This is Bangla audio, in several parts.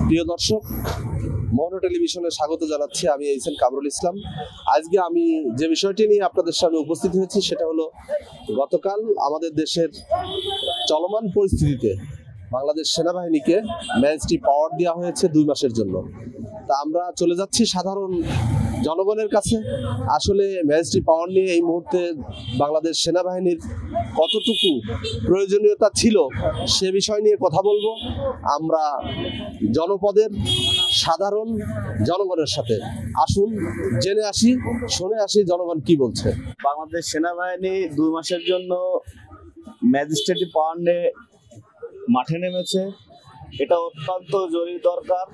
প্রিয় দর্শক, মৌন টেলিভিশনে স্বাগত জানাচ্ছি। আমি এইচএন কামরুল ইসলাম। আজকে আমি যে বিষয়টি নিয়ে আপনাদের সামনে উপস্থিত হয়েছি সেটা হলো গতকাল আমাদের দেশের চলমান পরিস্থিতিতে বাংলাদেশ সেনাবাহিনীকে ম্যাজিস্ট্রি পাওয়ার দেওয়া হয়েছে 2 মাসের জন্য। তা আমরা চলে যাচ্ছি সাধারণ জনগণের কাছে। আসলে ম্যাজিস্ট্রি পাওয়ার নিয়ে এই মুহূর্তে বাংলাদেশ সেনাবাহিনীর কতটুকু প্রয়োজনীয়তা ছিল সে বিষয় নিয়ে কথা বলবো আমরা জনপদের সাধারণ জনগণের সাথে। আসুন জেনে আসি, শুনে আসি জনগণ কি বলছে। বাংলাদেশ সেনাবাহিনী 2 মাসের জন্য ম্যাজিস্ট্রেটি পাওয়ার নিয়ে মাঠে নেমেছে। এটা অত্যন্ত জরুরি দরকার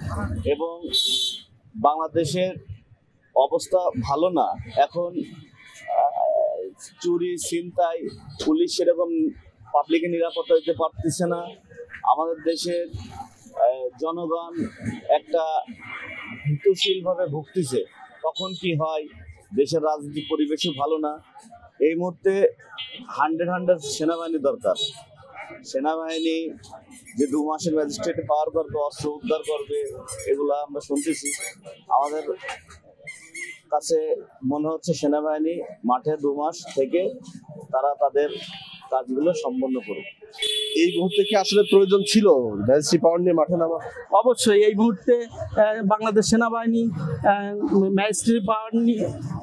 এবং বাংলাদেশের অবস্থা ভালো না। এখন চুরি, ছিনতাই, পুলিশ সেরকম পাবলিকের নিরাপত্তা দিতে পারতেছে না। আমাদের দেশের জনগণ একটা ভীতশীলভাবে ভুগতেছে। কখন কি হয়, দেশের রাজনৈতিক পরিবেশও ভালো না। এই মুহূর্তে 100 সেনাবাহিনী দরকার। সেনাবাহিনী যে 2 মাসের ম্যাজিস্ট্রেটে পাওয়ার করবে, অস্ত্র উদ্ধার করবে, এগুলো আমরা শুনতেছি। আমাদের কাছে মনে হচ্ছে সেনাবাহিনী মাঠে 2 মাস থেকে তারা তাদের কাজগুলো সম্পন্ন করবে। এই মুহূর্তে কি আসলে প্রয়োজন ছিল ম্যাজিস্ট্রি পাওয়ার নিয়ে মাঠে নামা? অবশ্যই এই মুহূর্তে বাংলাদেশ সেনাবাহিনী ম্যাজিস্ট্রেট পাওয়ার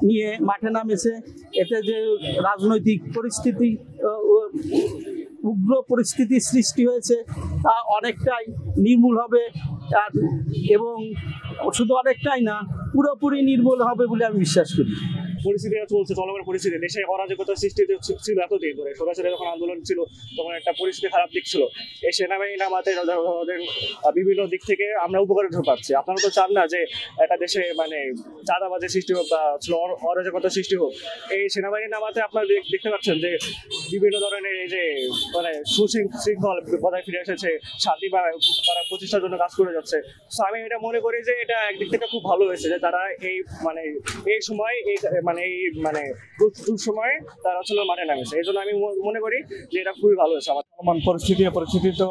নিয়ে মাঠে নামেছে। এতে যে রাজনৈতিক পরিস্থিতি, উগ্র পরিস্থিতির সৃষ্টি হয়েছে তা অনেকটাই নির্মূল হবে, এবং শুধু অনেকটাই না, পুরোপুরি নির্মূল হবে বলে আমি বিশ্বাস করি। পরিস্থিতি চলছে, চলমান পরিস্থিতি, দেশে অরাজকতার সৃষ্টি ছিল এতদিন ধরে। সরাসরি যখন আন্দোলন ছিল তখন একটা পরিস্থিতি খারাপ দিক ছিল। এই সেনাবাহিনী নামাতে বিভিন্ন দিক থেকে আমরা উপকারিত পাচ্ছি। আপনারা তো চান না যে একটা দেশে চাঁদাবাজের সৃষ্টি হোক বা অরাজকতার সৃষ্টি হোক। এই সেনাবাহিনী নামাতে আপনারা দেখতে পাচ্ছেন যে বিভিন্ন ধরনের এই যে সুশৃঙ্খল বজায় ফিরে এসেছে, শান্তি বা তারা প্রতিষ্ঠার জন্য কাজ করে যাচ্ছে। তো আমি এটা মনে করি যে এটা একদিক থেকে খুব ভালো হয়েছে যে তারা এই সময় সময়ে তারা আসলে মাঠে নামেছে। এই জন্য আমি মনে করি যে এটা খুবই ভালো হয়েছে। আমার পরিস্থিতি তো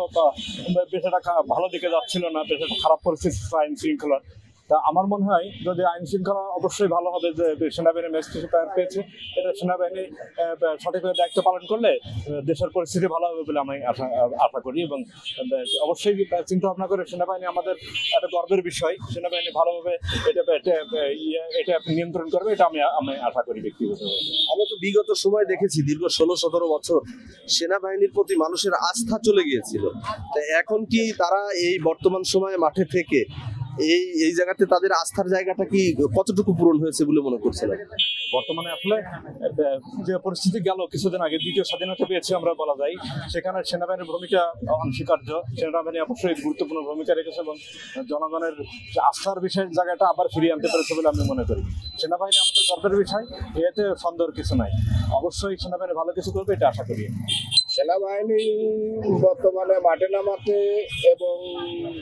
পেশাটা ভালো দিকে যাচ্ছিল না, পেশাটা খারাপ পরিস্থিতি আইন শৃঙ্খলা। তা আমার মনে হয় যদি আইন শৃঙ্খলা অবশ্যই ভালো হবে, যে সেনাবাহিনী ম্যাজিস্ট্রেট পাওয়ার পেয়েছে, এটা সেনাবাহিনী সঠিকভাবে দায়িত্ব পালন করলে দেশের পরিস্থিতি ভালো হবে বলে আমি আশা করি। এবং অবশ্যই চিন্তা ভাবনা করে সেনাবাহিনী আমাদের একটা গর্বের বিষয়। সেনাবাহিনী ভালোভাবে এটা নিয়ন্ত্রণ করবে, এটা আমি আশা করি ব্যক্তিগতভাবে। আমরা তো বিগত সময় দেখেছি দীর্ঘ 16-17 বছর সেনাবাহিনীর প্রতি মানুষের আস্থা চলে গিয়েছিল। এখন কি তারা এই বর্তমান সময়ে মাঠে থেকে এই জায়গাতে তাদের আস্থার জায়গাটা কি কতটুকু পূরণ হয়েছে বলে মনে করছেন? বর্তমানে আসলে যে পরিস্থিতি গেল কিছুদিন আগে, দ্বিতীয় স্বাধীনতা পেয়েছি আমরা বলা যায়, সেখানে সেনাবাহিনীর ভূমিকা অনস্বীকার্য। সেনাবাহিনী অবশ্যই গুরুত্বপূর্ণ ভূমিকা রেখেছে এবং জনগণের আস্থার বিষয়ের জায়গাটা আবার ফিরিয়ে আনতে পেরেছে বলে আমি মনে করি। সেনাবাহিনী আমাদের গর্বের বিষয়, এতে সন্দেহের কিছু নাই। অবশ্যই সেনাবাহিনী ভালো কিছু করবে, এটা আশা করি। সেনাবাহিনী বর্তমানে মাঠে নামাতে এবং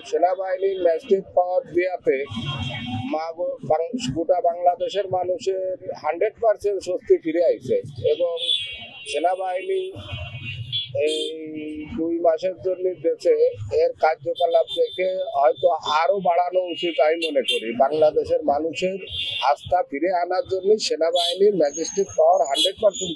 সেনাবাহিনীর ম্যাজিস্ট্রেট পাওয়ার দেওয়াতে গোটা বাংলাদেশের মানুষের 100% স্বস্তি ফিরে আইছে। এবং সেনাবাহিনী এই 2 মাসের জন্য দেশে এর কার্যকলাপ দেখে হয়তো আরো বাড়ানো উচিত আমি মনে করি। বাংলাদেশের মানুষের আস্থা ফিরে আনার জন্য সেনাবাহিনীর ম্যাজিস্ট্রেট পাওয়ার 100%